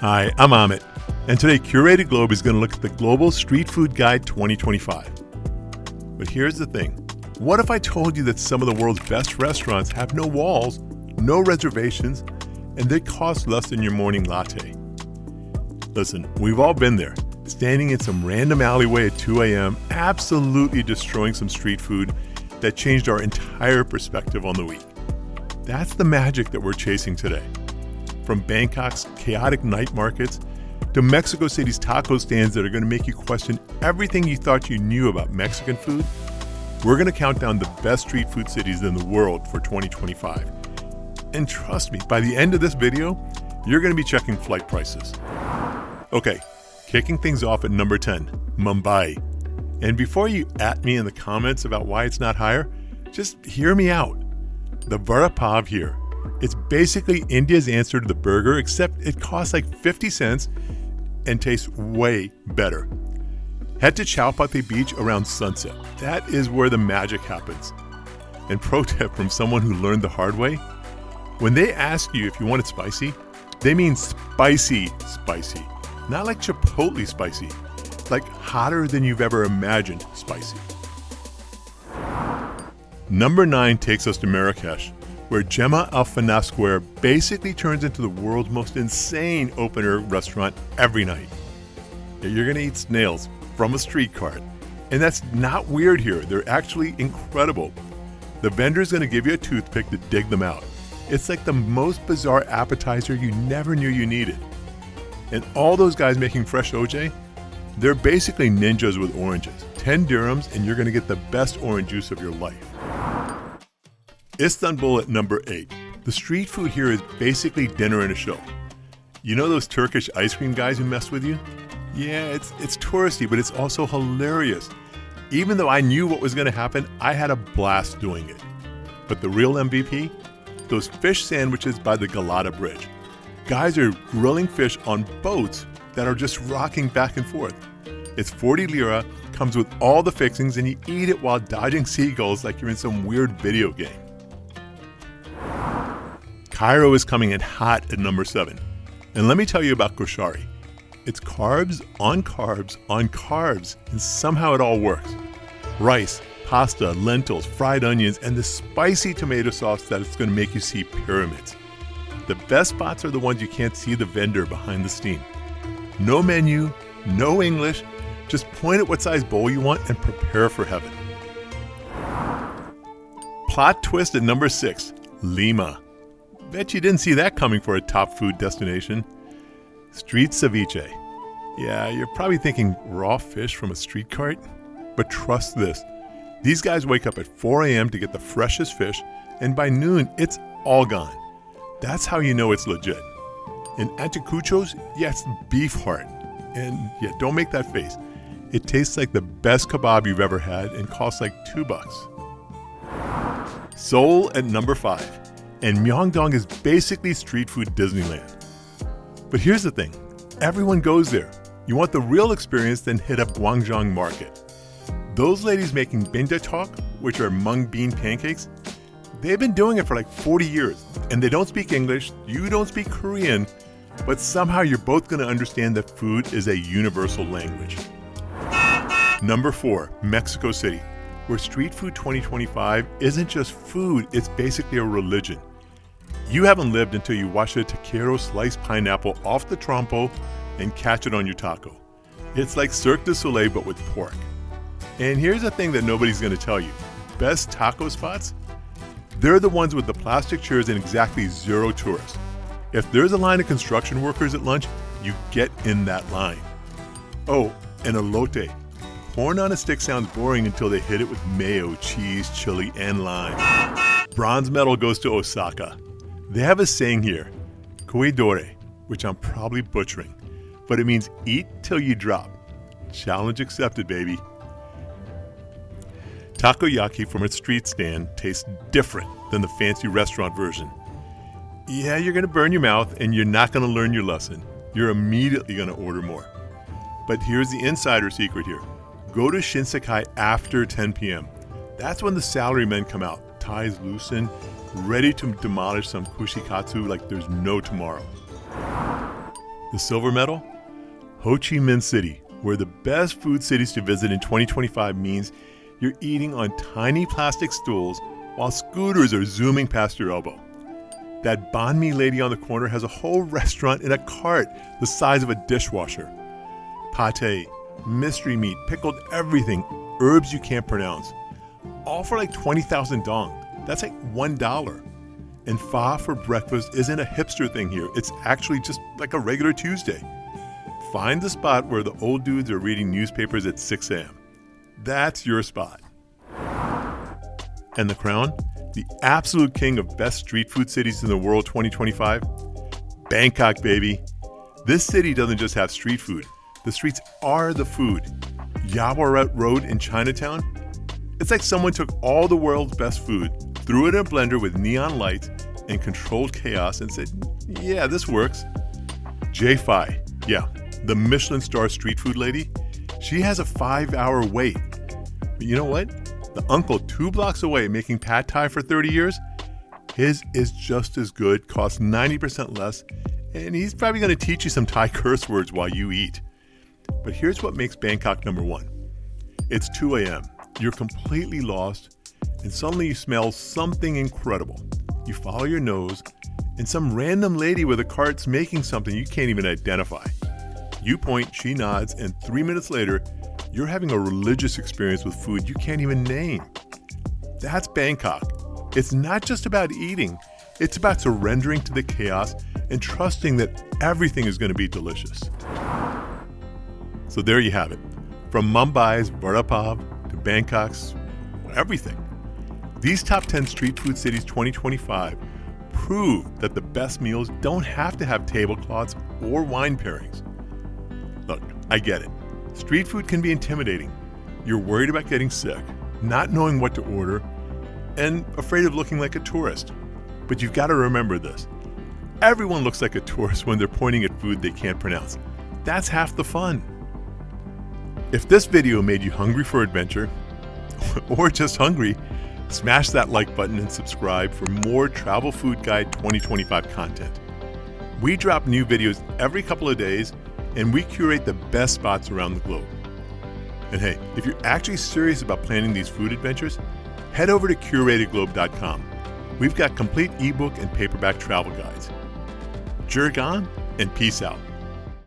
Hi, I'm Amit, and today Curated Globe is going to look at the Global Street Food Guide 2025. But here's the thing. What if I told you that some of the world's best restaurants have no walls, no reservations, and they cost less than your morning latte? Listen, we've all been there, standing in some random alleyway at 2 a.m., absolutely destroying some street food that changed our entire perspective on the week. That's the magic that we're chasing today. From Bangkok's chaotic night markets to Mexico City's taco stands that are going to make you question everything you thought you knew about Mexican food, we're going to count down the best street food cities in the world for 2025. And trust me, by the end of this video, you're going to be checking flight prices. Okay, kicking things off at number 10, Mumbai. And before you at me in the comments about why it's not higher, just hear me out. The vada pav here. It's basically India's answer to the burger, except it costs like 50 cents and tastes way better. Head to Chowpatty Beach around sunset. That is where the magic happens. And pro tip from someone who learned the hard way, when they ask you if you want it spicy, they mean spicy, not like chipotle spicy, like hotter than you've ever imagined spicy. Number 9 takes us to Marrakesh, where Gemma Al Fana Square basically turns into the world's most insane open-air restaurant every night. You're going to eat snails from a street cart, and that's not weird here. They're actually incredible. The vendor's going to give you a toothpick to dig them out. It's like the most bizarre appetizer you never knew you needed. And all those guys making fresh OJ, they're basically ninjas with oranges. 10 dirhams and you're going to get the best orange juice of your life. Istanbul at number 8. The street food here is basically dinner and a show. You know those Turkish ice cream guys who mess with you? Yeah, it's touristy, but it's also hilarious. Even though I knew what was going to happen, I had a blast doing it. But the real MVP? Those fish sandwiches by the Galata Bridge. Guys are grilling fish on boats that are just rocking back and forth. It's 40 lira, comes with all the fixings, and you eat it while dodging seagulls like you're in some weird video game. Cairo is coming in hot at number 7. And let me tell you about koshari. It's carbs on carbs on carbs, and somehow it all works. Rice, pasta, lentils, fried onions, and the spicy tomato sauce that is going to make you see pyramids. The best spots are the ones you can't see the vendor behind the steam. No menu, no English, just point at what size bowl you want and prepare for heaven. Plot twist at number 6, Lima. Bet you didn't see that coming for a top food destination. Street ceviche. Yeah, you're probably thinking raw fish from a street cart, but trust this. These guys wake up at 4 a.m. to get the freshest fish, and by noon, it's all gone. That's how you know it's legit. And anticuchos, yes, beef heart. And yeah, don't make that face. It tastes like the best kebab you've ever had and costs like $2. Seoul at number 5. And Myeongdong is basically street food Disneyland. But here's the thing, everyone goes there. You want the real experience, then hit up Gwangjang Market. Those ladies making bindaetok, which are mung bean pancakes, they've been doing it for like 40 years. And they don't speak English, you don't speak Korean, but somehow you're both going to understand that food is a universal language. Number 4, Mexico City, where Street Food 2025 isn't just food, it's basically a religion. You haven't lived until you watch a taquero sliced pineapple off the trompo and catch it on your taco. It's like Cirque du Soleil but with pork. And here's the thing that nobody's going to tell you. Best taco spots? They're the ones with the plastic chairs and exactly 0 tourists. If there's a line of construction workers at lunch, you get in that line. Oh, and elote. Corn on a stick sounds boring until they hit it with mayo, cheese, chili, and lime. Bronze medal goes to Osaka. They have a saying here, koidore, which I'm probably butchering, but it means eat till you drop. Challenge accepted, baby. Takoyaki from a street stand tastes different than the fancy restaurant version. Yeah, you're going to burn your mouth and you're not going to learn your lesson. You're immediately going to order more. But here's the insider secret here. Go to Shinsekai after 10 p.m. That's when the salarymen come out, ties loosened, ready to demolish some kushikatsu like there's no tomorrow. The silver medal? Ho Chi Minh City, where the best food cities to visit in 2025 means you're eating on tiny plastic stools while scooters are zooming past your elbow. That banh mi lady on the corner has a whole restaurant in a cart the size of a dishwasher. Pate, mystery meat, pickled everything, herbs you can't pronounce. All for like 20,000 dong. That's like $1. And pho for breakfast isn't a hipster thing here. It's actually just like a regular Tuesday. Find the spot where the old dudes are reading newspapers at 6 a.m. That's your spot. And the crown? The absolute king of best street food cities in the world 2025? Bangkok, baby. This city doesn't just have street food. The streets are the food. Yaowarat Road in Chinatown? It's like someone took all the world's best food, threw it in a blender with neon lights and controlled chaos and said, yeah, this works. J-Fi, yeah, the Michelin star street food lady, she has a 5-hour wait. But you know what? The uncle 2 blocks away making pad thai for 30 years, his is just as good, costs 90% less, and he's probably going to teach you some Thai curse words while you eat. But here's what makes Bangkok number one. It's 2 a.m. You're completely lost, and suddenly you smell something incredible. You follow your nose, and some random lady with a cart's making something you can't even identify. You point, she nods, and 3 minutes later, you're having a religious experience with food you can't even name. That's Bangkok. It's not just about eating, it's about surrendering to the chaos and trusting that everything is going to be delicious. So there you have it. From Mumbai's Vada Pav to Bangkok's everything. These top 10 street food cities 2025 prove that the best meals don't have to have tablecloths or wine pairings. Look, I get it. Street food can be intimidating. You're worried about getting sick, not knowing what to order, and afraid of looking like a tourist. But you've got to remember this. Everyone looks like a tourist when they're pointing at food they can't pronounce. That's half the fun. If this video made you hungry for adventure, or just hungry, smash that like button and subscribe for more Travel Food Guide 2025 content. We drop new videos every couple of days, and we curate the best spots around the globe. And hey, if you're actually serious about planning these food adventures, head over to curatedglobe.com. We've got complete ebook and paperback travel guides. Jerk on and peace out.